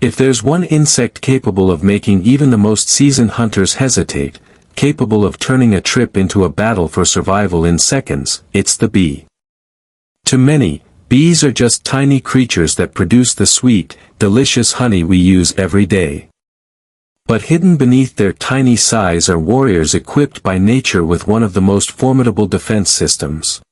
If there's one insect capable of making even the most seasoned hunters hesitate, capable of turning a trip into a battle for survival in seconds, it's the bee. To many, bees are just tiny creatures that produce the sweet, delicious honey we use every day. But hidden beneath their tiny size are warriors equipped by nature with one of the most formidable defense systems.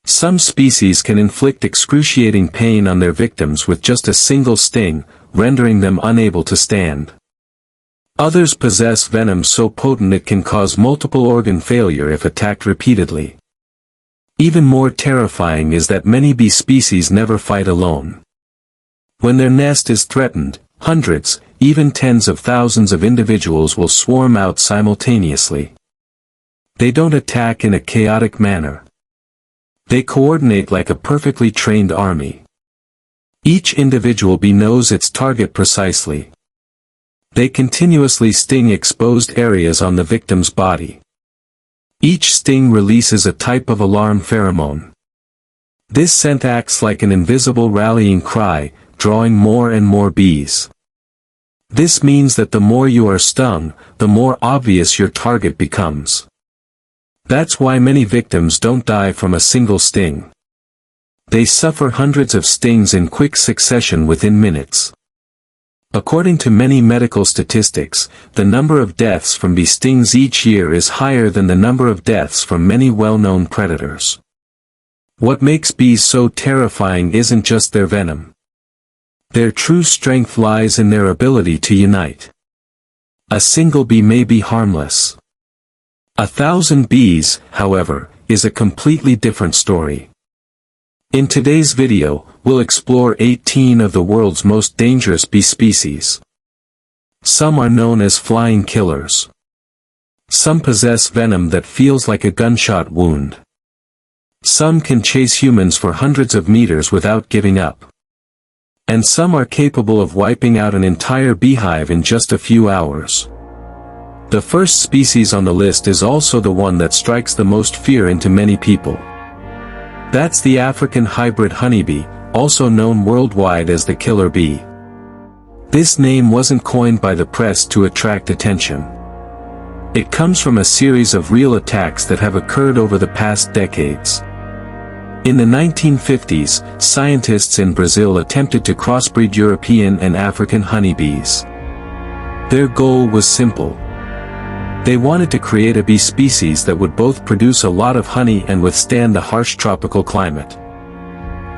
Some species can inflict excruciating pain on their victims with just a single sting, rendering them unable to stand. Others possess venom so potent it can cause multiple organ failure if attacked repeatedly. Even more terrifying is that many bee species never fight alone. When their nest is threatened, hundreds, even tens of thousands of individuals will swarm out simultaneously. They don't attack in a chaotic manner. They coordinate like a perfectly trained army. Each individual bee knows its target precisely. They continuously sting exposed areas on the victim's body. Each sting releases a type of alarm pheromone. This scent acts like an invisible rallying cry, drawing more and more bees. This means that the more you are stung, the more obvious your target becomes. That's why many victims don't die from a single sting. They suffer hundreds of stings in quick succession within minutes. According to many medical statistics, the number of deaths from bee stings each year is higher than the number of deaths from many well-known predators. What makes bees so terrifying isn't just their venom. Their true strength lies in their ability to unite. A single bee may be harmless. 1,000 bees, however, is a completely different story. In today's video, we'll explore 18 of the world's most dangerous bee species. Some are known as flying killers. Some possess venom that feels like a gunshot wound. Some can chase humans for hundreds of meters without giving up. And some are capable of wiping out an entire beehive in just a few hours. The first species on the list is also the one that strikes the most fear into many people. That's the African hybrid honeybee, also known worldwide as the killer bee. This name wasn't coined by the press to attract attention. It comes from a series of real attacks that have occurred over the past decades. In the 1950s, scientists in Brazil attempted to crossbreed European and African honeybees. Their goal was simple. They wanted to create a bee species that would both produce a lot of honey and withstand the harsh tropical climate.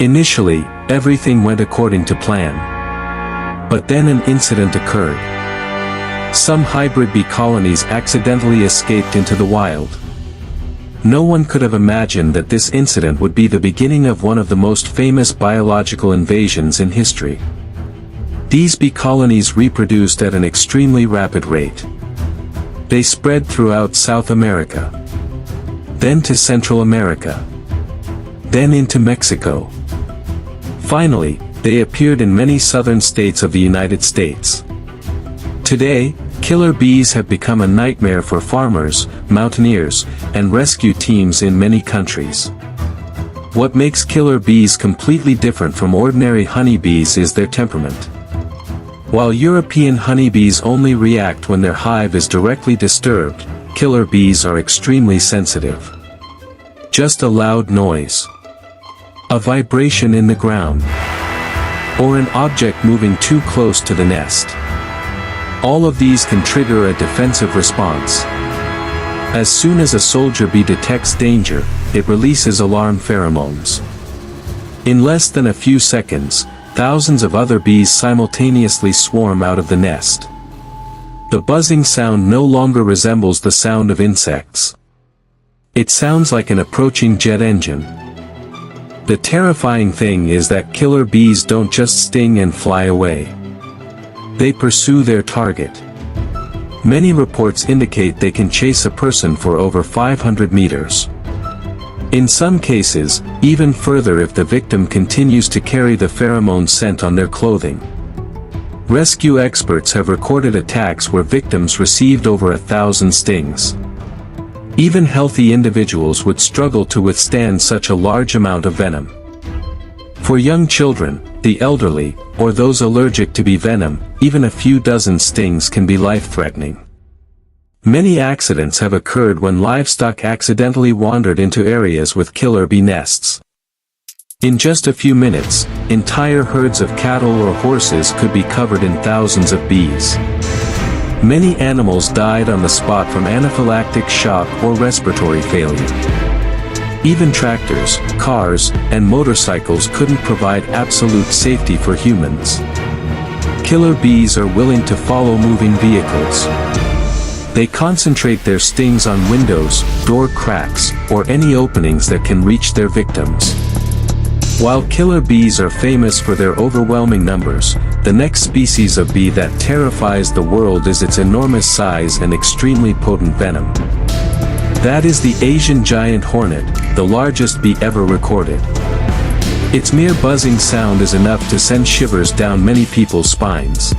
Initially, everything went according to plan. But then an incident occurred. Some hybrid bee colonies accidentally escaped into the wild. No one could have imagined that this incident would be the beginning of one of the most famous biological invasions in history. These bee colonies reproduced at an extremely rapid rate. They spread throughout South America, then to Central America, then into Mexico. Finally, they appeared in many southern states of the United States. Today, killer bees have become a nightmare for farmers, mountaineers, and rescue teams in many countries. What makes killer bees completely different from ordinary honeybees is their temperament. While European honeybees only react when their hive is directly disturbed, killer bees are extremely sensitive. Just a loud noise, a vibration in the ground, or an object moving too close to the nest. All of these can trigger a defensive response. As soon as a soldier bee detects danger, it releases alarm pheromones. In less than a few seconds, thousands of other bees simultaneously swarm out of the nest. The buzzing sound no longer resembles the sound of insects. It sounds like an approaching jet engine. The terrifying thing is that killer bees don't just sting and fly away. They pursue their target. Many reports indicate they can chase a person for over 500 meters. In some cases, even further if the victim continues to carry the pheromone scent on their clothing. Rescue experts have recorded attacks where victims received over 1,000 stings. Even healthy individuals would struggle to withstand such a large amount of venom. For young children, the elderly, or those allergic to bee venom, even a few dozen stings can be life-threatening. Many accidents have occurred when livestock accidentally wandered into areas with killer bee nests. In just a few minutes, entire herds of cattle or horses could be covered in thousands of bees. Many animals died on the spot from anaphylactic shock or respiratory failure. Even tractors, cars, and motorcycles couldn't provide absolute safety for humans. Killer bees are willing to follow moving vehicles. They concentrate their stings on windows, door cracks, or any openings that can reach their victims. While killer bees are famous for their overwhelming numbers, the next species of bee that terrifies the world is its enormous size and extremely potent venom. That is the Asian giant hornet, the largest bee ever recorded. Its mere buzzing sound is enough to send shivers down many people's spines.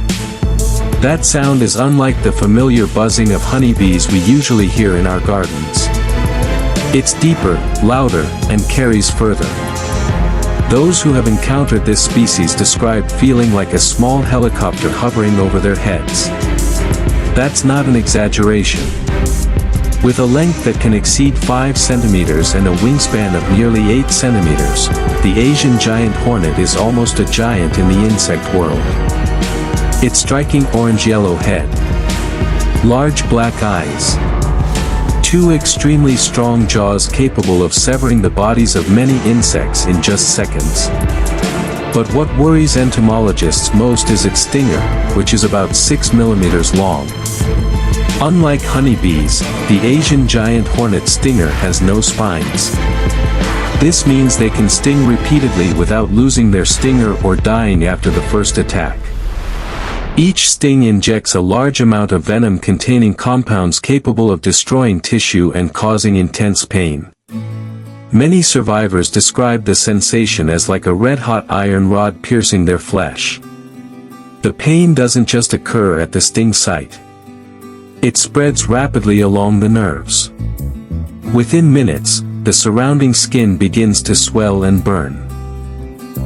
That sound is unlike the familiar buzzing of honeybees we usually hear in our gardens. It's deeper, louder, and carries further. Those who have encountered this species describe feeling like a small helicopter hovering over their heads. That's not an exaggeration. With a length that can exceed 5 centimeters and a wingspan of nearly 8 centimeters, the Asian giant hornet is almost a giant in the insect world. Its striking orange-yellow head, large black eyes, 2 extremely strong jaws capable of severing the bodies of many insects in just seconds. But what worries entomologists most is its stinger, which is about 6 millimeters long. Unlike honeybees, the Asian giant hornet stinger has no spines. This means they can sting repeatedly without losing their stinger or dying after the first attack. Each sting injects a large amount of venom containing compounds capable of destroying tissue and causing intense pain. Many survivors describe the sensation as like a red-hot iron rod piercing their flesh. The pain doesn't just occur at the sting site. It spreads rapidly along the nerves. Within minutes, the surrounding skin begins to swell and burn.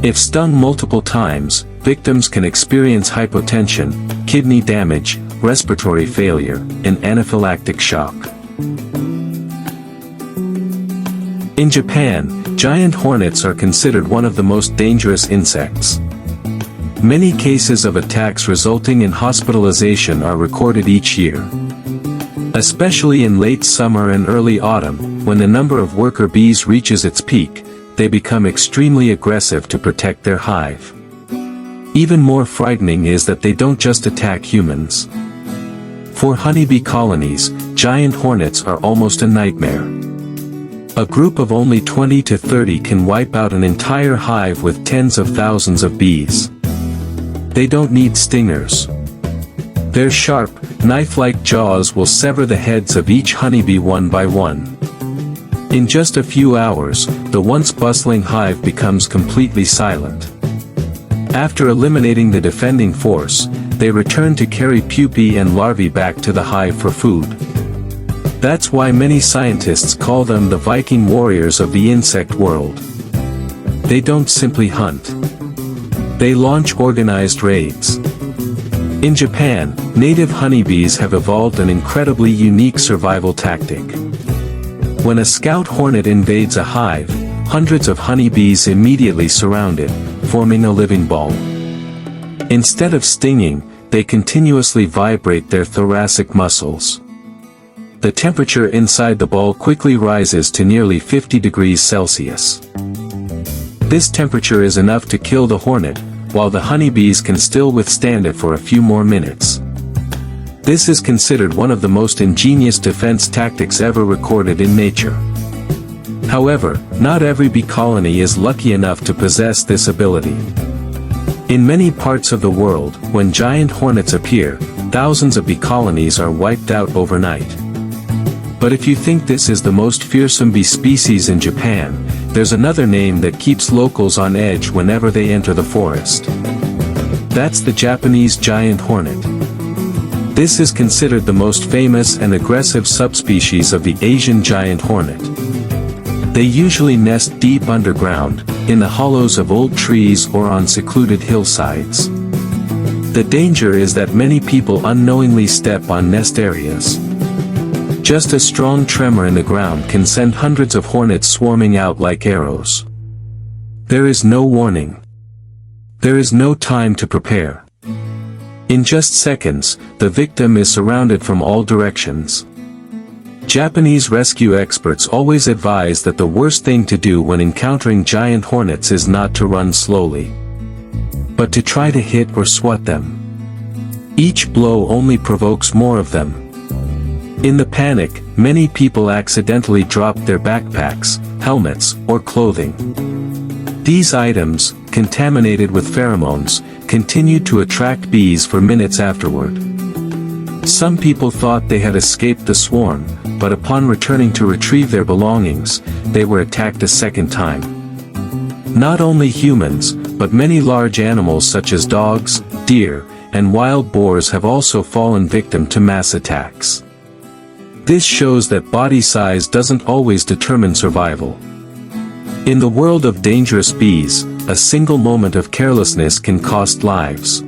If stung multiple times, victims can experience hypotension, kidney damage, respiratory failure, and anaphylactic shock. In Japan, giant hornets are considered one of the most dangerous insects. Many cases of attacks resulting in hospitalization are recorded each year. Especially in late summer and early autumn, when the number of worker bees reaches its peak, they become extremely aggressive to protect their hive. Even more frightening is that they don't just attack humans. For honeybee colonies, giant hornets are almost a nightmare. A group of only 20 to 30 can wipe out an entire hive with tens of thousands of bees. They don't need stingers. Their sharp, knife-like jaws will sever the heads of each honeybee one by one. In just a few hours, the once bustling hive becomes completely silent. After eliminating the defending force, they return to carry pupae and larvae back to the hive for food. That's why many scientists call them the Viking warriors of the insect world. They don't simply hunt. They launch organized raids. In Japan, native honeybees have evolved an incredibly unique survival tactic. When a scout hornet invades a hive, hundreds of honeybees immediately surround it, forming a living ball. Instead of stinging, they continuously vibrate their thoracic muscles. The temperature inside the ball quickly rises to nearly 50 degrees Celsius. This temperature is enough to kill the hornet, while the honeybees can still withstand it for a few more minutes. This is considered one of the most ingenious defense tactics ever recorded in nature. However, not every bee colony is lucky enough to possess this ability. In many parts of the world, when giant hornets appear, thousands of bee colonies are wiped out overnight. But if you think this is the most fearsome bee species in Japan, there's another name that keeps locals on edge whenever they enter the forest. That's the Japanese giant hornet. This is considered the most famous and aggressive subspecies of the Asian giant hornet. They usually nest deep underground, in the hollows of old trees or on secluded hillsides. The danger is that many people unknowingly step on nest areas. Just a strong tremor in the ground can send hundreds of hornets swarming out like arrows. There is no warning. There is no time to prepare. In just seconds, the victim is surrounded from all directions. Japanese rescue experts always advise that the worst thing to do when encountering giant hornets is not to run slowly, but to try to hit or swat them. Each blow only provokes more of them. In the panic, many people accidentally drop their backpacks, helmets, or clothing. These items, contaminated with pheromones, continue to attract bees for minutes afterward. Some people thought they had escaped the swarm, but upon returning to retrieve their belongings, they were attacked a second time. Not only humans, but many large animals such as dogs, deer, and wild boars have also fallen victim to mass attacks. This shows that body size doesn't always determine survival. In the world of dangerous bees, a single moment of carelessness can cost lives.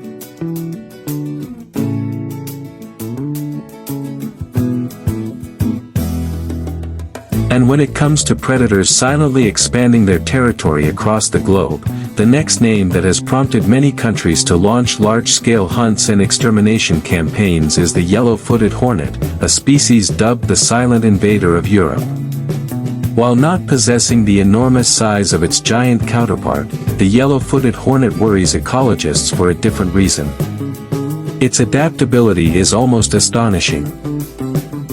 And when it comes to predators silently expanding their territory across the globe, the next name that has prompted many countries to launch large-scale hunts and extermination campaigns is the yellow-footed hornet, a species dubbed the silent invader of Europe. While not possessing the enormous size of its giant counterpart, the yellow-footed hornet worries ecologists for a different reason. Its adaptability is almost astonishing.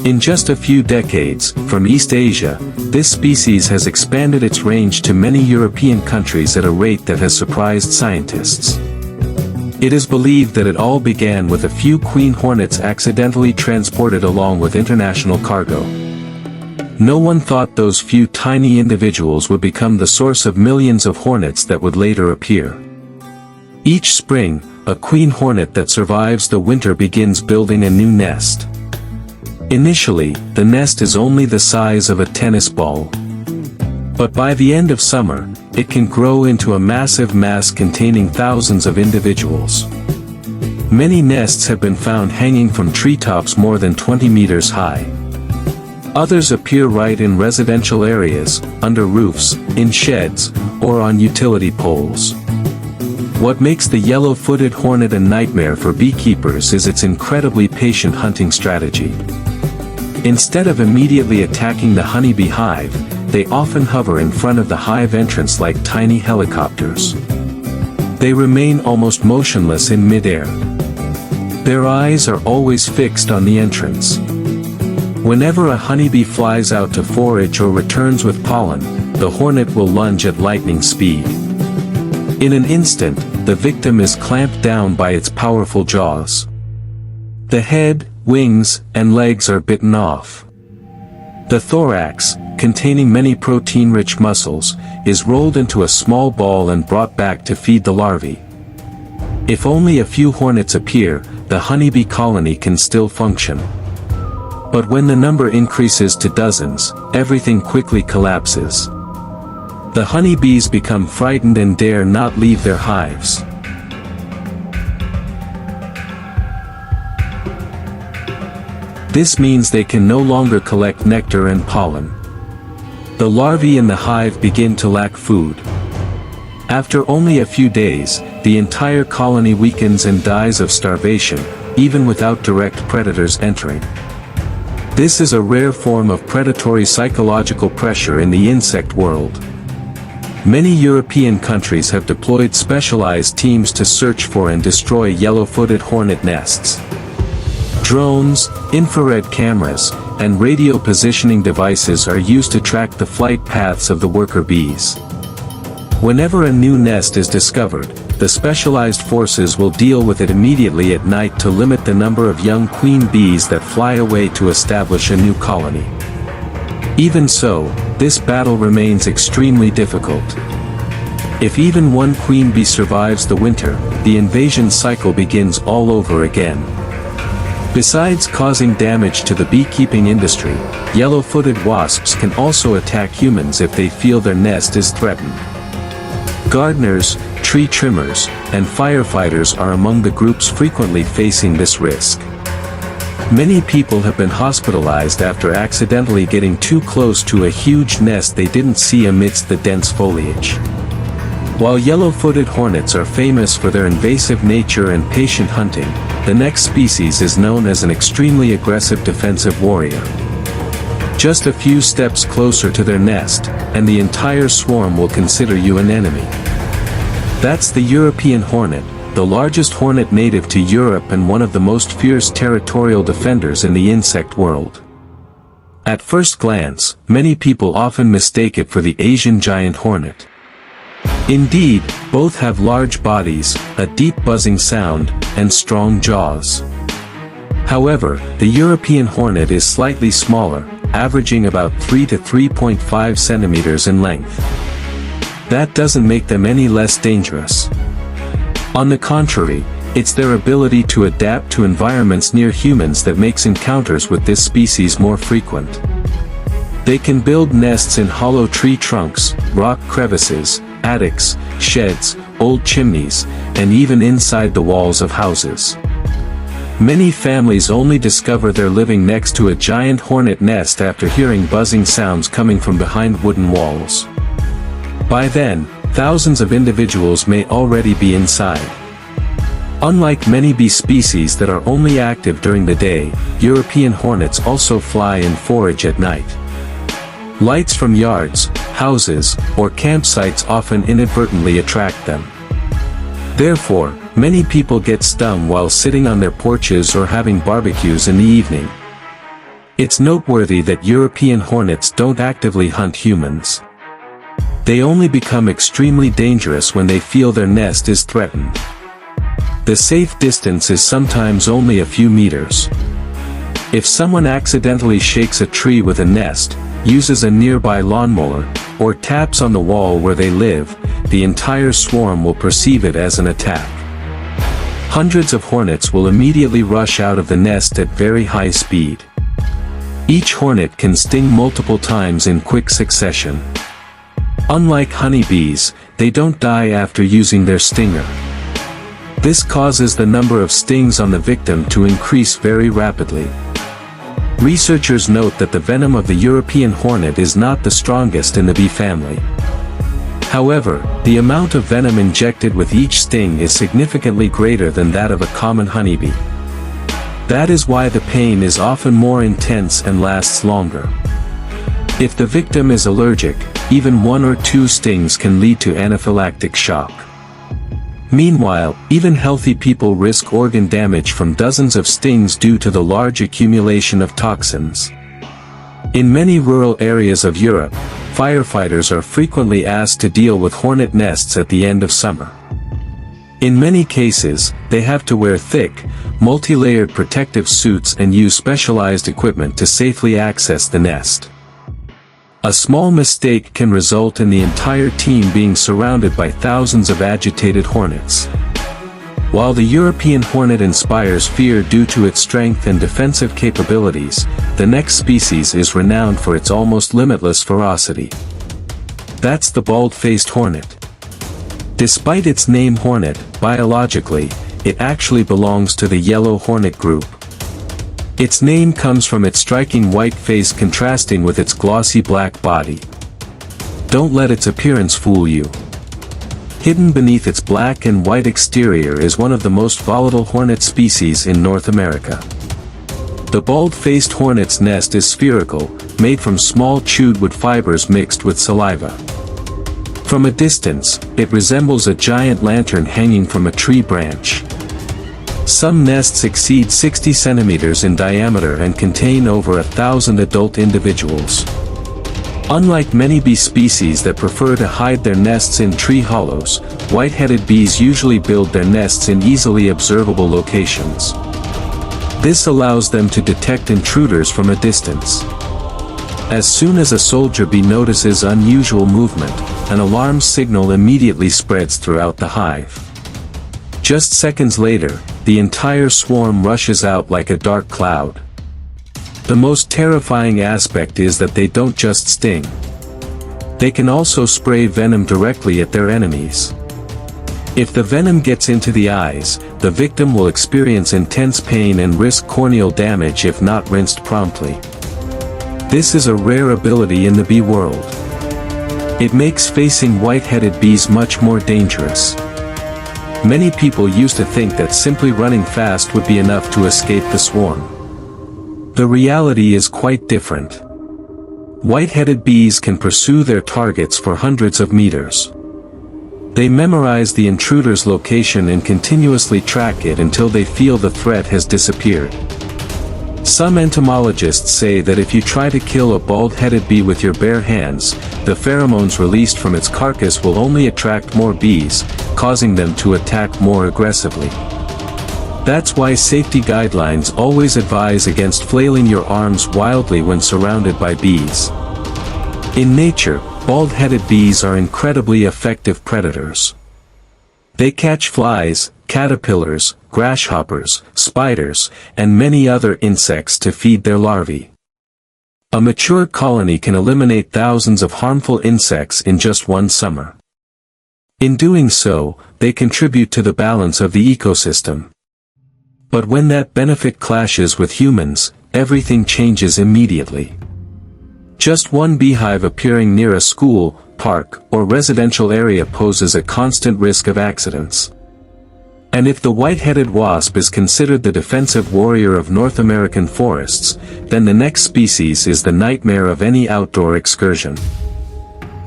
In just a few decades, from East Asia, this species has expanded its range to many European countries at a rate that has surprised scientists. It is believed that it all began with a few queen hornets accidentally transported along with international cargo. No one thought those few tiny individuals would become the source of millions of hornets that would later appear. Each spring, a queen hornet that survives the winter begins building a new nest. Initially, the nest is only the size of a tennis ball. But by the end of summer, it can grow into a massive mass containing thousands of individuals. Many nests have been found hanging from treetops more than 20 meters high. Others appear right in residential areas, under roofs, in sheds, or on utility poles. What makes the yellow-footed hornet a nightmare for beekeepers is its incredibly patient hunting strategy. Instead of immediately attacking the honeybee hive, they often hover in front of the hive entrance like tiny helicopters. They remain almost motionless in mid-air. Their eyes are always fixed on the entrance. Whenever a honeybee flies out to forage or returns with pollen, the hornet will lunge at lightning speed. In an instant, the victim is clamped down by its powerful jaws. The head, wings, and legs are bitten off. The thorax, containing many protein-rich muscles, is rolled into a small ball and brought back to feed the larvae. If only a few hornets appear, the honeybee colony can still function. But when the number increases to dozens, everything quickly collapses. The honeybees become frightened and dare not leave their hives. This means they can no longer collect nectar and pollen. The larvae in the hive begin to lack food. After only a few days, the entire colony weakens and dies of starvation, even without direct predators entering. This is a rare form of predatory psychological pressure in the insect world. Many European countries have deployed specialized teams to search for and destroy yellow-footed hornet nests. Drones, infrared cameras, and radio positioning devices are used to track the flight paths of the worker bees. Whenever a new nest is discovered, the specialized forces will deal with it immediately at night to limit the number of young queen bees that fly away to establish a new colony. Even so, this battle remains extremely difficult. If even one queen bee survives the winter, the invasion cycle begins all over again. Besides causing damage to the beekeeping industry, yellow-footed wasps can also attack humans if they feel their nest is threatened. Gardeners, tree trimmers, and firefighters are among the groups frequently facing this risk. Many people have been hospitalized after accidentally getting too close to a huge nest they didn't see amidst the dense foliage. While yellow-footed hornets are famous for their invasive nature and patient hunting, the next species is known as an extremely aggressive defensive warrior. Just a few steps closer to their nest, and the entire swarm will consider you an enemy. That's the European hornet, the largest hornet native to Europe and one of the most fierce territorial defenders in the insect world. At first glance, many people often mistake it for the Asian giant hornet. Indeed, both have large bodies, a deep buzzing sound, and strong jaws. However, the European hornet is slightly smaller, averaging about 3 to 3.5 centimeters in length. That doesn't make them any less dangerous. On the contrary, it's their ability to adapt to environments near humans that makes encounters with this species more frequent. They can build nests in hollow tree trunks, rock crevices, attics, sheds, old chimneys, and even inside the walls of houses. Many families only discover they're living next to a giant hornet nest after hearing buzzing sounds coming from behind wooden walls. By then, thousands of individuals may already be inside. Unlike many bee species that are only active during the day, European hornets also fly and forage at night. Lights from yards, houses, or campsites often inadvertently attract them. Therefore, many people get stung while sitting on their porches or having barbecues in the evening. It's noteworthy that European hornets don't actively hunt humans. They only become extremely dangerous when they feel their nest is threatened. The safe distance is sometimes only a few meters. If someone accidentally shakes a tree with a nest, uses a nearby lawnmower, or taps on the wall where they live, the entire swarm will perceive it as an attack. Hundreds of hornets will immediately rush out of the nest at very high speed. Each hornet can sting multiple times in quick succession. Unlike honeybees, they don't die after using their stinger. This causes the number of stings on the victim to increase very rapidly. Researchers note that the venom of the European hornet is not the strongest in the bee family. However, the amount of venom injected with each sting is significantly greater than that of a common honeybee. That is why the pain is often more intense and lasts longer. If the victim is allergic, even 1 or 2 stings can lead to anaphylactic shock. Meanwhile, even healthy people risk organ damage from dozens of stings due to the large accumulation of toxins. In many rural areas of Europe, firefighters are frequently asked to deal with hornet nests at the end of summer. In many cases, they have to wear thick, multi-layered protective suits and use specialized equipment to safely access the nest. A small mistake can result in the entire team being surrounded by thousands of agitated hornets. While the European hornet inspires fear due to its strength and defensive capabilities, the next species is renowned for its almost limitless ferocity. That's the bald-faced hornet. Despite its name hornet, biologically, it actually belongs to the yellow hornet group. Its name comes from its striking white face contrasting with its glossy black body. Don't let its appearance fool you. Hidden beneath its black and white exterior is one of the most volatile hornet species in North America. The bald-faced hornet's nest is spherical, made from small chewed wood fibers mixed with saliva. From a distance, it resembles a giant lantern hanging from a tree branch. Some nests exceed 60 centimeters in diameter and contain over 1,000 adult individuals. Unlike many bee species that prefer to hide their nests in tree hollows, white-headed bees usually build their nests in easily observable locations. This allows them to detect intruders from a distance. As soon as a soldier bee notices unusual movement, an alarm signal immediately spreads throughout the hive. Just seconds later, the entire swarm rushes out like a dark cloud. The most terrifying aspect is that they don't just sting. They can also spray venom directly at their enemies. If the venom gets into the eyes, the victim will experience intense pain and risk corneal damage if not rinsed promptly. This is a rare ability in the bee world. It makes facing white-headed bees much more dangerous. Many people used to think that simply running fast would be enough to escape the swarm. The reality is quite different. White-headed bees can pursue their targets for hundreds of meters. They memorize the intruder's location and continuously track it until they feel the threat has disappeared. Some entomologists say that if you try to kill a bald-headed bee with your bare hands, the pheromones released from its carcass will only attract more bees, causing them to attack more aggressively. That's why safety guidelines always advise against flailing your arms wildly when surrounded by bees. In nature, bald-headed bees are incredibly effective predators. They catch flies, caterpillars, grasshoppers, spiders, and many other insects to feed their larvae. A mature colony can eliminate thousands of harmful insects in just one summer. In doing so, they contribute to the balance of the ecosystem. But when that benefit clashes with humans, everything changes immediately. Just one beehive appearing near a school, park, or residential area poses a constant risk of accidents. And if the white-headed wasp is considered the defensive warrior of North American forests, then the next species is the nightmare of any outdoor excursion.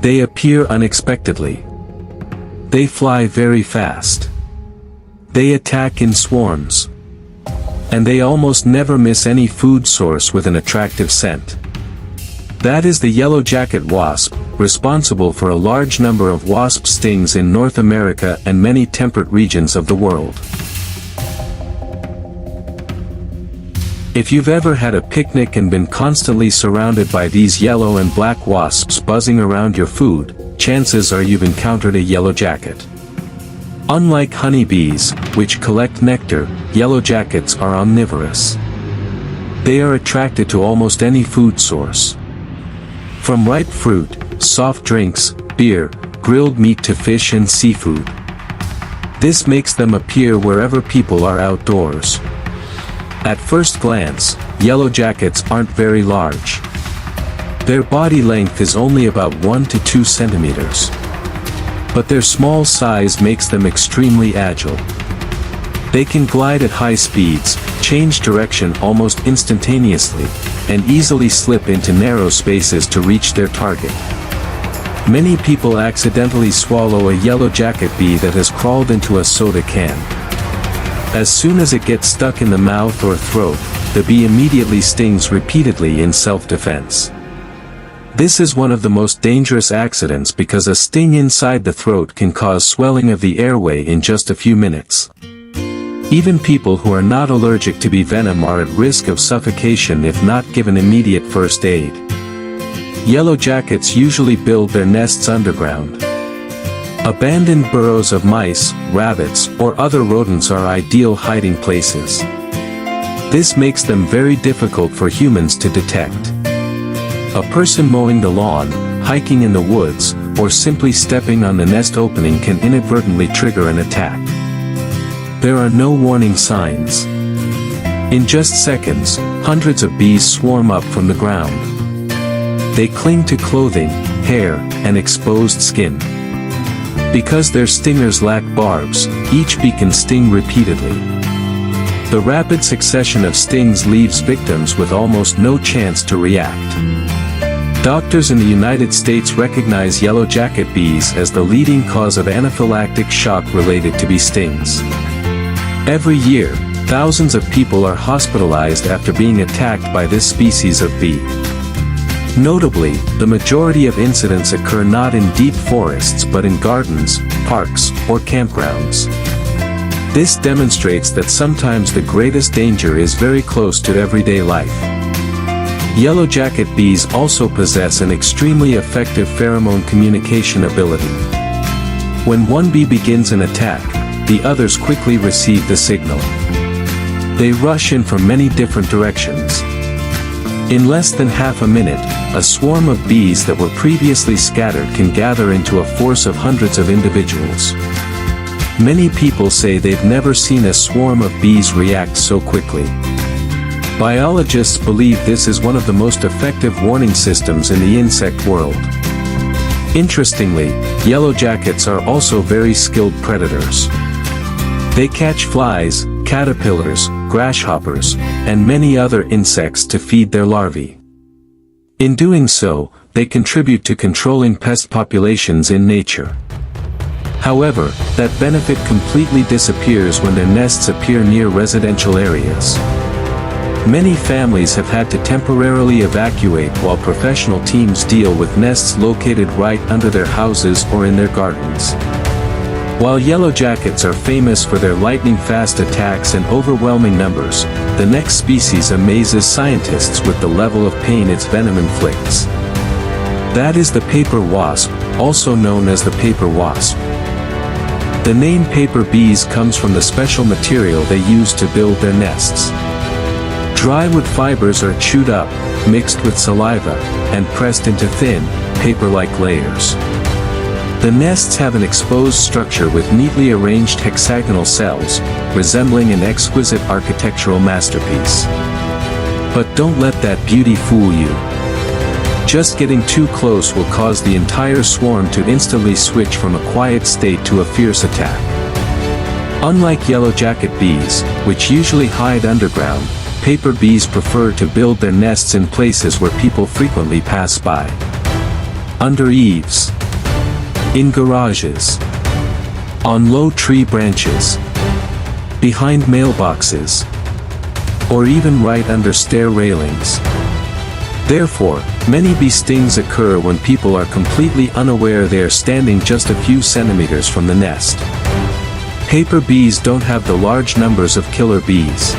They appear unexpectedly. They fly very fast. They attack in swarms. And they almost never miss any food source with an attractive scent. That is the yellow jacket wasp, responsible for a large number of wasp stings in North America and many temperate regions of the world. If you've ever had a picnic and been constantly surrounded by these yellow and black wasps buzzing around your food, chances are you've encountered a yellow jacket. Unlike honeybees, which collect nectar, yellow jackets are omnivorous. They are attracted to almost any food source. From ripe fruit, soft drinks, beer, grilled meat to fish and seafood. This makes them appear wherever people are outdoors. At first glance, yellow jackets aren't very large. Their body length is only about 1 to 2 centimeters. But their small size makes them extremely agile. They can glide at high speeds, change direction almost instantaneously, and easily slip into narrow spaces to reach their target. Many people accidentally swallow a yellow jacket bee that has crawled into a soda can. As soon as it gets stuck in the mouth or throat, the bee immediately stings repeatedly in self-defense. This is one of the most dangerous accidents because a sting inside the throat can cause swelling of the airway in just a few minutes. Even people who are not allergic to bee venom are at risk of suffocation if not given immediate first aid. Yellow jackets usually build their nests underground. Abandoned burrows of mice, rabbits, or other rodents are ideal hiding places. This makes them very difficult for humans to detect. A person mowing the lawn, hiking in the woods, or simply stepping on the nest opening can inadvertently trigger an attack. There are no warning signs. In just seconds, hundreds of bees swarm up from the ground. They cling to clothing, hair, and exposed skin. Because their stingers lack barbs, each bee can sting repeatedly. The rapid succession of stings leaves victims with almost no chance to react. Doctors in the United States recognize yellow jacket bees as the leading cause of anaphylactic shock related to bee stings. Every year, thousands of people are hospitalized after being attacked by this species of bee. Notably, the majority of incidents occur not in deep forests but in gardens, parks, or campgrounds. This demonstrates that sometimes the greatest danger is very close to everyday life. Yellow jacket bees also possess an extremely effective pheromone communication ability. When one bee begins an attack, the others quickly receive the signal. They rush in from many different directions. In less than half a minute, a swarm of bees that were previously scattered can gather into a force of hundreds of individuals. Many people say they've never seen a swarm of bees react so quickly. Biologists believe this is one of the most effective warning systems in the insect world. Interestingly, yellow jackets are also very skilled predators. They catch flies, caterpillars, grasshoppers, and many other insects to feed their larvae. In doing so, they contribute to controlling pest populations in nature. However, that benefit completely disappears when their nests appear near residential areas. Many families have had to temporarily evacuate while professional teams deal with nests located right under their houses or in their gardens. While yellow jackets are famous for their lightning-fast attacks and overwhelming numbers, the next species amazes scientists with the level of pain its venom inflicts. That is the paper wasp, also known as the paper wasp. The name paper bees comes from the special material they use to build their nests. Dry wood fibers are chewed up, mixed with saliva, and pressed into thin, paper-like layers. The nests have an exposed structure with neatly arranged hexagonal cells, resembling an exquisite architectural masterpiece. But don't let that beauty fool you. Just getting too close will cause the entire swarm to instantly switch from a quiet state to a fierce attack. Unlike yellow jacket bees, which usually hide underground, paper bees prefer to build their nests in places where people frequently pass by. Under eaves, in garages, on low tree branches, behind mailboxes, or even right under stair railings. Therefore, many bee stings occur when people are completely unaware they are standing just a few centimeters from the nest. Paper bees don't have the large numbers of killer bees.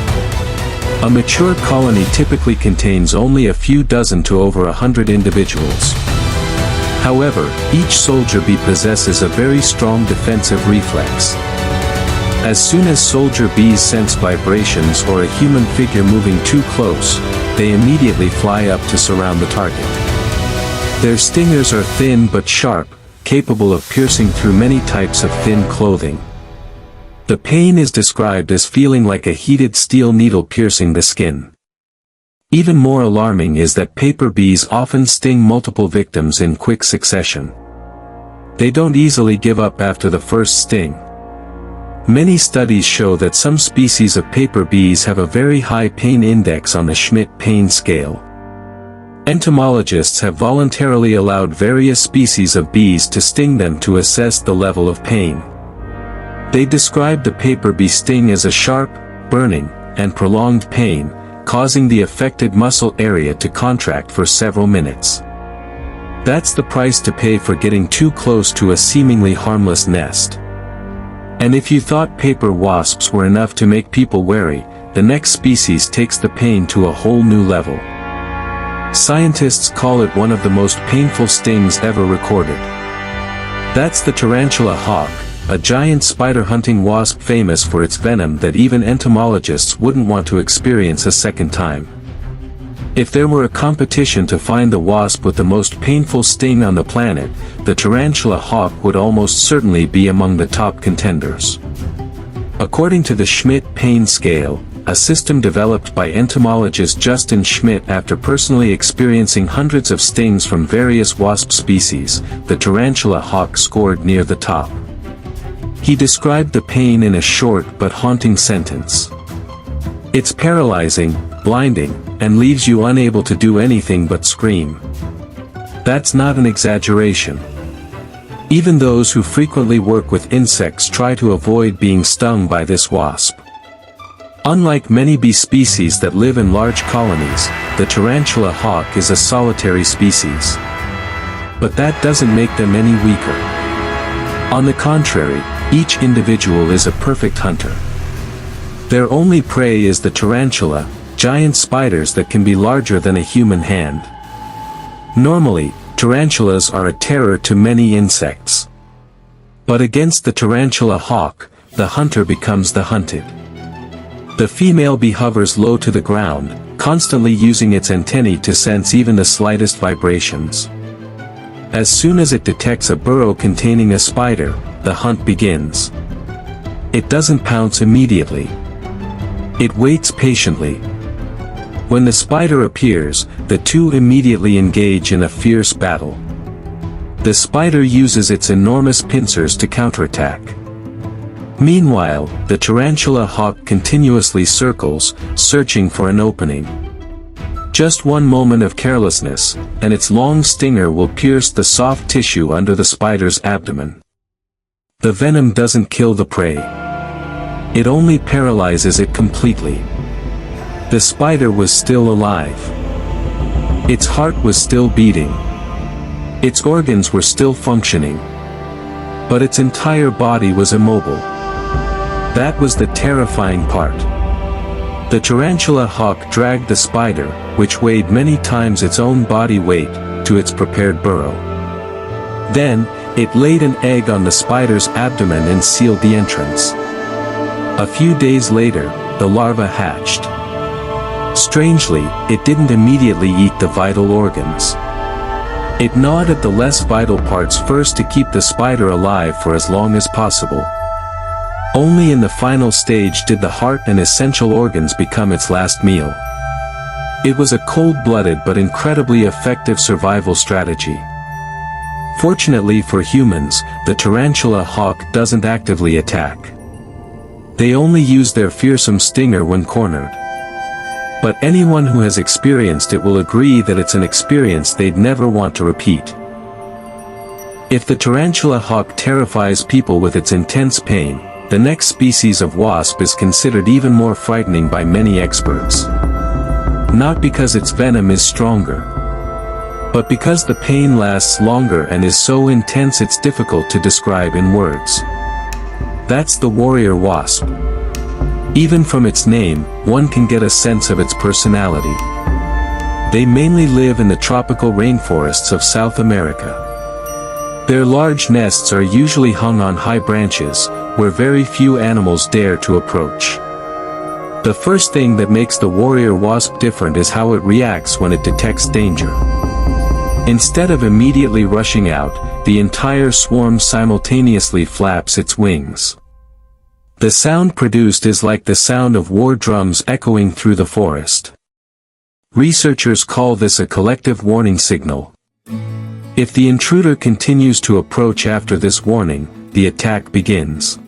A mature colony typically contains only a few dozen to over 100 individuals. However, each soldier bee possesses a very strong defensive reflex. As soon as soldier bees sense vibrations or a human figure moving too close, they immediately fly up to surround the target. Their stingers are thin but sharp, capable of piercing through many types of thin clothing. The pain is described as feeling like a heated steel needle piercing the skin. Even more alarming is that paper bees often sting multiple victims in quick succession. They don't easily give up after the first sting. Many studies show that some species of paper bees have a very high pain index on the Schmidt pain scale. Entomologists have voluntarily allowed various species of bees to sting them to assess the level of pain. They describe the paper bee sting as a sharp, burning, and prolonged pain, causing the affected muscle area to contract for several minutes. That's the price to pay for getting too close to a seemingly harmless nest. And if you thought paper wasps were enough to make people wary, the next species takes the pain to a whole new level. Scientists call it one of the most painful stings ever recorded. That's the tarantula hawk, a giant spider-hunting wasp famous for its venom that even entomologists wouldn't want to experience a second time. If there were a competition to find the wasp with the most painful sting on the planet, the tarantula hawk would almost certainly be among the top contenders. According to the Schmidt pain scale, a system developed by entomologist Justin Schmidt after personally experiencing hundreds of stings from various wasp species, the tarantula hawk scored near the top. He described the pain in a short but haunting sentence. "It's paralyzing, blinding, and leaves you unable to do anything but scream." That's not an exaggeration. Even those who frequently work with insects try to avoid being stung by this wasp. Unlike many bee species that live in large colonies, the tarantula hawk is a solitary species. But that doesn't make them any weaker. On the contrary, each individual is a perfect hunter. Their only prey is the tarantula, giant spiders that can be larger than a human hand. Normally, tarantulas are a terror to many insects. But against the tarantula hawk, the hunter becomes the hunted. The female bee hovers low to the ground, constantly using its antennae to sense even the slightest vibrations. As soon as it detects a burrow containing a spider, the hunt begins. It doesn't pounce immediately. It waits patiently. When the spider appears, the two immediately engage in a fierce battle. The spider uses its enormous pincers to counterattack. Meanwhile, the tarantula hawk continuously circles, searching for an opening. Just one moment of carelessness, and its long stinger will pierce the soft tissue under the spider's abdomen. The venom doesn't kill the prey. It only paralyzes it completely. The spider was still alive. Its heart was still beating. Its organs were still functioning. But its entire body was immobile. That was the terrifying part. The tarantula hawk dragged the spider, which weighed many times its own body weight, to its prepared burrow. Then, it laid an egg on the spider's abdomen and sealed the entrance. A few days later, the larva hatched. Strangely, it didn't immediately eat the vital organs. It gnawed at the less vital parts first to keep the spider alive for as long as possible. Only in the final stage did the heart and essential organs become its last meal. It was a cold-blooded but incredibly effective survival strategy. Fortunately for humans, the tarantula hawk doesn't actively attack. They only use their fearsome stinger when cornered. But anyone who has experienced it will agree that it's an experience they'd never want to repeat. If the tarantula hawk terrifies people with its intense pain, the next species of wasp is considered even more frightening by many experts. Not because its venom is stronger, but because the pain lasts longer and is so intense it's difficult to describe in words. That's the warrior wasp. Even from its name, one can get a sense of its personality. They mainly live in the tropical rainforests of South America. Their large nests are usually hung on high branches, where very few animals dare to approach. The first thing that makes the warrior wasp different is how it reacts when it detects danger. Instead of immediately rushing out, the entire swarm simultaneously flaps its wings. The sound produced is like the sound of war drums echoing through the forest. Researchers call this a collective warning signal. If the intruder continues to approach after this warning, the attack begins.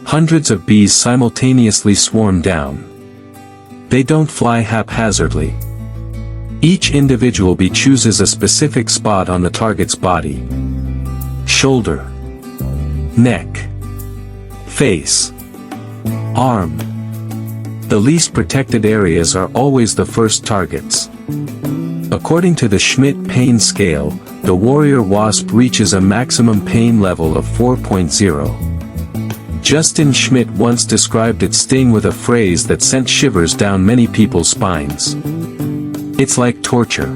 Hundreds of bees simultaneously swarm down. They don't fly haphazardly. Each individual bee chooses a specific spot on the target's body. Shoulder, neck, face, arm. The least protected areas are always the first targets. According to the Schmidt pain scale, the warrior wasp reaches a maximum pain level of 4.0. Justin Schmidt once described its sting with a phrase that sent shivers down many people's spines. It's like torture.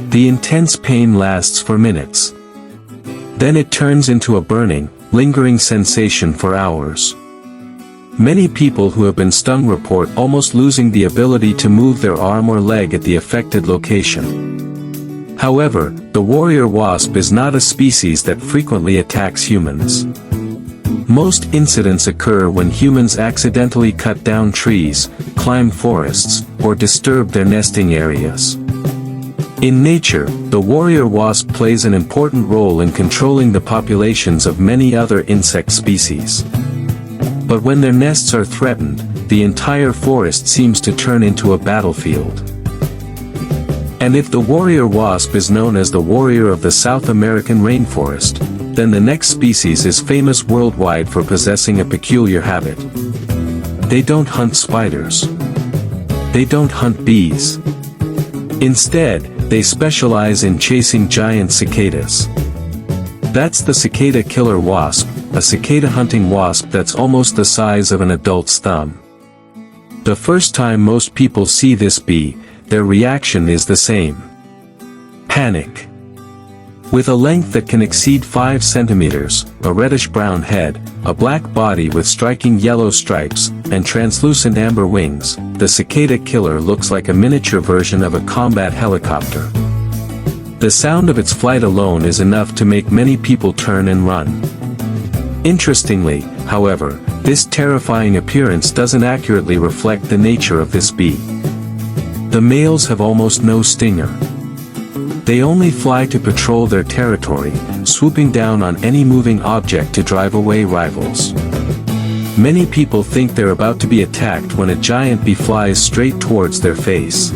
The intense pain lasts for minutes. Then it turns into a burning, lingering sensation for hours. Many people who have been stung report almost losing the ability to move their arm or leg at the affected location. However, the warrior wasp is not a species that frequently attacks humans. Most incidents occur when humans accidentally cut down trees, climb forests, or disturb their nesting areas. In nature, the warrior wasp plays an important role in controlling the populations of many other insect species. But when their nests are threatened, the entire forest seems to turn into a battlefield. And if the warrior wasp is known as the warrior of the South American rainforest, then the next species is famous worldwide for possessing a peculiar habit. They don't hunt spiders. They don't hunt bees. Instead, they specialize in chasing giant cicadas. That's the cicada killer wasp, a cicada hunting wasp that's almost the size of an adult's thumb. The first time most people see this bee, their reaction is the same. Panic. With a length that can exceed 5 centimeters, a reddish-brown head, a black body with striking yellow stripes, and translucent amber wings, the cicada killer looks like a miniature version of a combat helicopter. The sound of its flight alone is enough to make many people turn and run. Interestingly, however, this terrifying appearance doesn't accurately reflect the nature of this bee. The males have almost no stinger. They only fly to patrol their territory, swooping down on any moving object to drive away rivals. Many people think they're about to be attacked when a giant bee flies straight towards their face.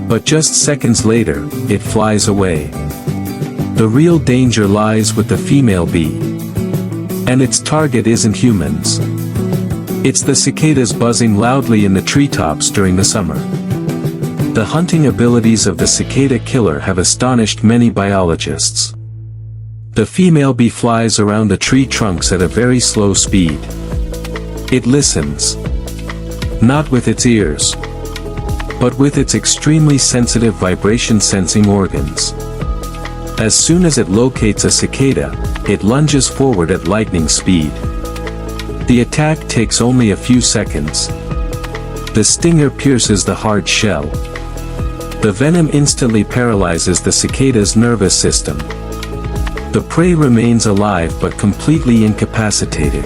But just seconds later, it flies away. The real danger lies with the female bee. And its target isn't humans. It's the cicadas buzzing loudly in the treetops during the summer. The hunting abilities of the cicada killer have astonished many biologists. The female bee flies around the tree trunks at a very slow speed. It listens. Not with its ears, but with its extremely sensitive vibration-sensing organs. As soon as it locates a cicada, it lunges forward at lightning speed. The attack takes only a few seconds. The stinger pierces the hard shell. The venom instantly paralyzes the cicada's nervous system. The prey remains alive but completely incapacitated.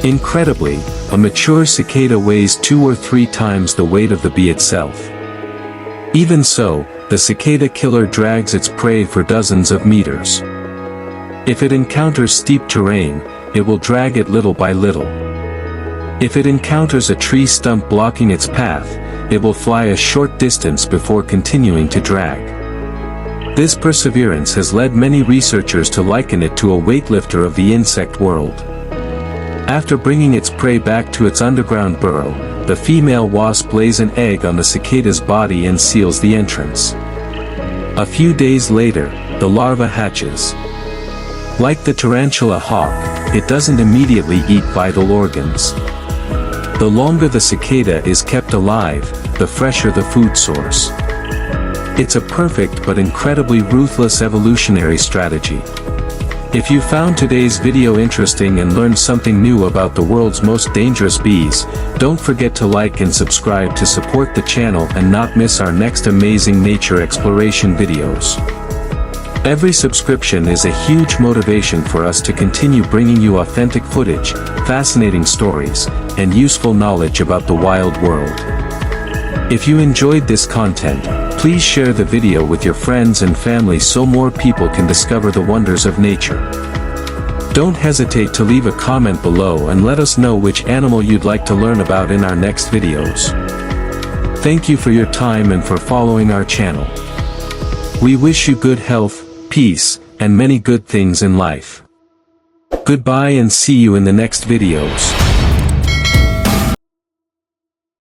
Incredibly, a mature cicada weighs 2 or 3 times the weight of the bee itself. Even so, the cicada killer drags its prey for dozens of meters. If it encounters steep terrain, it will drag it little by little. If it encounters a tree stump blocking its path, it will fly a short distance before continuing to drag. This perseverance has led many researchers to liken it to a weightlifter of the insect world. After bringing its prey back to its underground burrow, the female wasp lays an egg on the cicada's body and seals the entrance. A few days later, the larva hatches. Like the tarantula hawk, it doesn't immediately eat vital organs. The longer the cicada is kept alive, the fresher the food source. It's a perfect but incredibly ruthless evolutionary strategy. If you found today's video interesting and learned something new about the world's most dangerous bees, don't forget to like and subscribe to support the channel and not miss our next amazing nature exploration videos. Every subscription is a huge motivation for us to continue bringing you authentic footage, fascinating stories, and useful knowledge about the wild world. If you enjoyed this content, please share the video with your friends and family so more people can discover the wonders of nature. Don't hesitate to leave a comment below and let us know which animal you'd like to learn about in our next videos. Thank you for your time and for following our channel. We wish you good health, peace, and many good things in life. Goodbye and see you in the next videos.